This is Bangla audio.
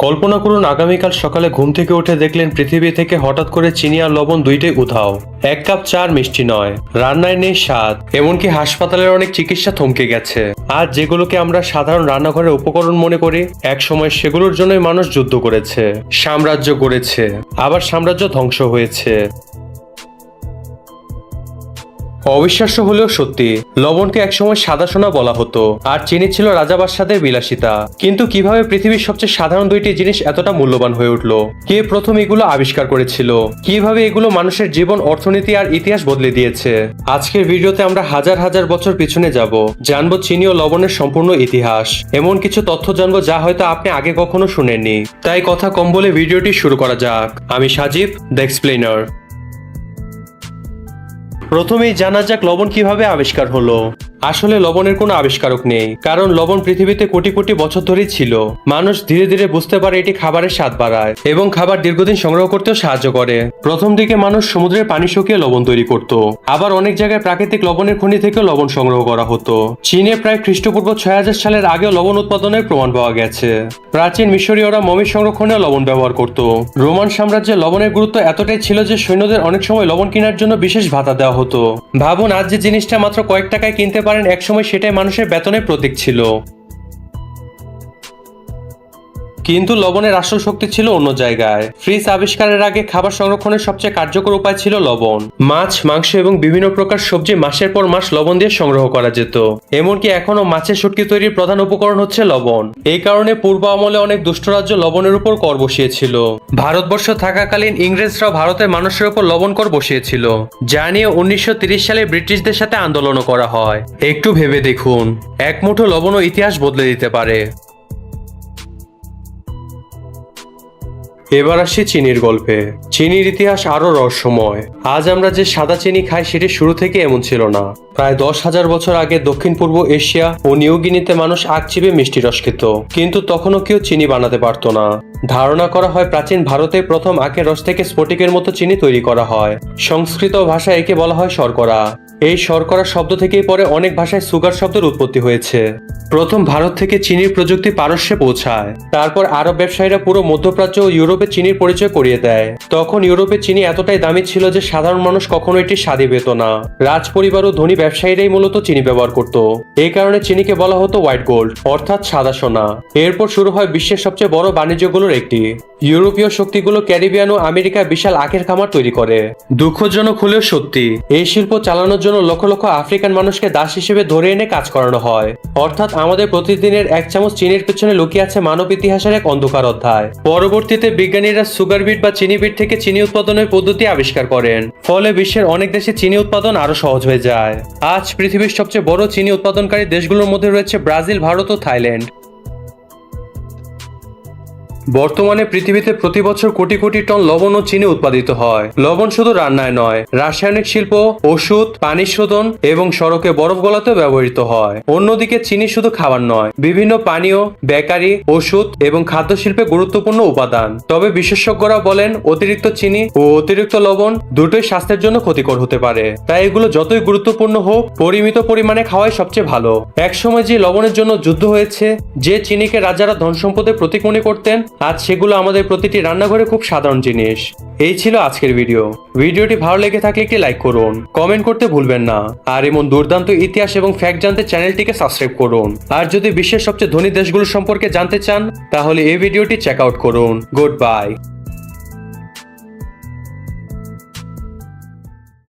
কল্পনা করুন আগামীকাল সকালে ঘুম থেকে উঠে দেখলেন পৃথিবী থেকে হঠাৎ করে চিনি আর লবণ দুইটাই উধাও। এক কাপ চা মিষ্টি নয়, রান্নায় নেই স্বাদ, এমনকি হাসপাতালের অনেক চিকিৎসা থমকে গেছে। আর যেগুলোকে আমরা সাধারণ রান্নাঘরের উপকরণ মনে করি, এক সময় সেগুলোর জন্যই মানুষ যুদ্ধ করেছে, সাম্রাজ্য গড়েছে, আবার সাম্রাজ্য ধ্বংস হয়েছে। অবিশ্বাস্য হলেও সত্যি, লবণকে একসময় সাদা সোনা বলা হতো, আর চিনি ছিল রাজা বাদশাদের বিলাসিতা। কিন্তু কিভাবে পৃথিবীর সবচেয়ে সাধারণ দুইটি জিনিস এতটা মূল্যবান হয়ে উঠল? কে প্রথম এগুলো আবিষ্কার করেছিল? কিভাবে এগুলো মানুষের জীবন, অর্থনীতি আর ইতিহাস বদলে দিয়েছে? আজকের ভিডিওতে আমরা হাজার হাজার বছর পিছনে যাব, জানবো চিনি ও লবণের সম্পূর্ণ ইতিহাস। এমন কিছু তথ্য জানবো যা হয়তো আপনি আগে কখনো শুনেননি। তাই কথা কম বলে ভিডিওটি শুরু করা যাক। আমি সাজিব, দ্য এক্সপ্লেইনার। প্রথমেই জানা যাক লবণ কিভাবে আবিষ্কার হলো। আসলে লবণের কোনো আবিষ্কারক নেই, কারণ লবণ পৃথিবীতে কোটি কোটি বছর ধরেই ছিল। মানুষ ধীরে ধীরে বুঝতে পারে এটি খাবারের স্বাদ বাড়ায় এবং খাবার দীর্ঘদিন সংগ্রহ করতেও সাহায্য করে। প্রথম দিকে মানুষ সমুদ্রের পানি শুকিয়ে লবণ তৈরি করত। আবার অনেক জায়গায় প্রাকৃতিক লবণের খনি থেকেও লবণ সংগ্রহ করা হতো। চীনে প্রায় খ্রিস্টপূর্ব ৬০০০ সালের আগেও লবণ উৎপাদনের প্রমাণ পাওয়া গেছে। প্রাচীন মিশরীয়রা মমির সংরক্ষণেও লবণ ব্যবহার করত। রোমান সাম্রাজ্যে লবণের গুরুত্ব এতটাই ছিল যে সৈন্যদের অনেক সময় লবণ কেনার জন্য বিশেষ ভাতা দেওয়া হতো। ভাবুন, আজ যে জিনিসটা মাত্র কয়েক টাকায় কিনতে পারেন, একসময় সেটাই মানুষের বেতনের প্রতীক ছিল। কিন্তু লবণের আসল শক্তি ছিল অন্য জায়গায়। ফ্রিজ আবিষ্কারের আগে খাবার সংরক্ষণের সবচেয়ে কার্যকর উপায় ছিল লবণ। মাছ, মাংস এবং বিভিন্ন প্রকার সবজি মাসের পর মাস লবণ দিয়ে সংগ্রহ করা যেত। এমনকি এখনো মাছের শুটকি তৈরির প্রধান উপকরণ হচ্ছে লবণ। এই কারণে পূর্ব আমলে অনেক দুষ্টরাজ্য লবণের উপর কর বসিয়েছিল। ভারতবর্ষ থাকাকালীন ইংরেজরাও ভারতের মানুষের উপর লবণ কর বসিয়েছিল, যা নিয়ে 1930 সালে ব্রিটিশদের সাথে আন্দোলনও করা হয়। একটু ভেবে দেখুন, এক মুঠো লবণও ইতিহাস বদলে দিতে পারে। এবার আসি চিনির গল্পে। চিনির ইতিহাস আরো রহস্যময়। আজ আমরা যে সাদা চিনি খাই সেটি শুরু থেকে এমন ছিল না। প্রায় 10,000 বছর আগে দক্ষিণ পূর্ব এশিয়া ও নিউ গিনিতে মানুষ আখ চিপে মিষ্টি রস খেত, কিন্তু তখনও কেউ চিনি বানাতে পারত না। ধারণা করা হয় প্রাচীন ভারতে প্রথম আখের রস থেকে স্ফটিকের মতো চিনি তৈরি করা হয়। সংস্কৃত ভাষায় একে বলা হয় শর্করা। এই শর্করা শব্দ থেকেই পরে অনেক ভাষায় সুগার শব্দের উৎপত্তি হয়েছে। প্রথম ভারত থেকে চিনির প্রযুক্তি পারস্যে পৌঁছায়। তারপর আরব ব্যবসায়ীরা পুরো মধ্যপ্রাচ্য ও ইউরোপে চিনির পরিচয় করিয়ে দেয়। তখন ইউরোপে চিনি এতটাই দামি ছিল যে সাধারণ মানুষ কখনো এটি স্বাদই পেত না। রাজ পরিবার ও ধনী ব্যবসায়ীরাই মূলত চিনি ব্যবহার করত। এই কারণে চিনিকে বলা হতো হোয়াইট গোল্ড, অর্থাৎ সাদা সোনা। এরপর শুরু হয় বিশ্বের সবচেয়ে বড় বাণিজ্যগুলোর একটি। ইউরোপীয় শক্তিগুলো ক্যারিবিয়ান ও আমেরিকা বিশাল আখের খামার তৈরি করে। দুঃখজনক হলেও সত্যি, এই শিল্প চালানোর জন্য লক্ষ লক্ষ আফ্রিকান মানুষকে দাস হিসেবে ধরে এনে কাজ করানো হয়। অর্থাৎ আমাদের প্রতিদিনের এক চামচ চিনির পেছনে লুকিয়ে আছে মানব ইতিহাসের এক অন্ধকার অধ্যায়। পরবর্তীতে বিজ্ঞানীরা সুগার বিট বা চিনি বিট থেকে চিনি উৎপাদনের পদ্ধতি আবিষ্কার করেন। ফলে বিশ্বের অনেক দেশে চিনি উৎপাদন আরো সহজ হয়ে যায়। আজ পৃথিবীর সবচেয়ে বড় চিনি উৎপাদনকারী দেশগুলোর মধ্যে রয়েছে ব্রাজিল, ভারত ও থাইল্যান্ড। বর্তমানে পৃথিবীতে প্রতি বছর কোটি কোটি টন লবণ ও চিনি উৎপাদিত হয়। লবণ শুধু রান্নায় নয়, রাসায়নিক শিল্প, ওষুধ, পানি শোধন এবং সড়কে বরফ গলাতেও ব্যবহৃত হয়। অন্যদিকে চিনি শুধু খাবার নয়, বিভিন্ন পানীয়, বেকারি, ওষুধ এবং খাদ্য শিল্পে গুরুত্বপূর্ণ উপাদান। তবে বিশেষজ্ঞরা বলেন অতিরিক্ত চিনি ও অতিরিক্ত লবণ দুটোই স্বাস্থ্যের জন্য ক্ষতিকর হতে পারে। তাই এগুলো যতই গুরুত্বপূর্ণ হোক, পরিমিত পরিমাণে খাওয়াই সবচেয়ে ভালো। একসময় যে লবণের জন্য যুদ্ধ হয়েছে, যে চিনিকে রাজারা ধন সম্পদের প্রতীক মনে করতেন, আজ সেগুলো আমাদের প্রতিটি রান্নাঘরে খুব সাধারণ জিনিস। এই ছিল আজকের ভিডিও। ভিডিওটি ভালো লেগে থাকলে একটি লাইক করুন, কমেন্ট করতে ভুলবেন না। আর এমন দুর্দান্ত ইতিহাস এবং ফ্যাক্ট জানতে চ্যানেলটিকে সাবস্ক্রাইব করুন। আর যদি বিশ্বের সবচেয়ে ধনী দেশগুলো সম্পর্কে জানতে চান, তাহলে এই ভিডিওটি চেক আউট করুন। Good bye.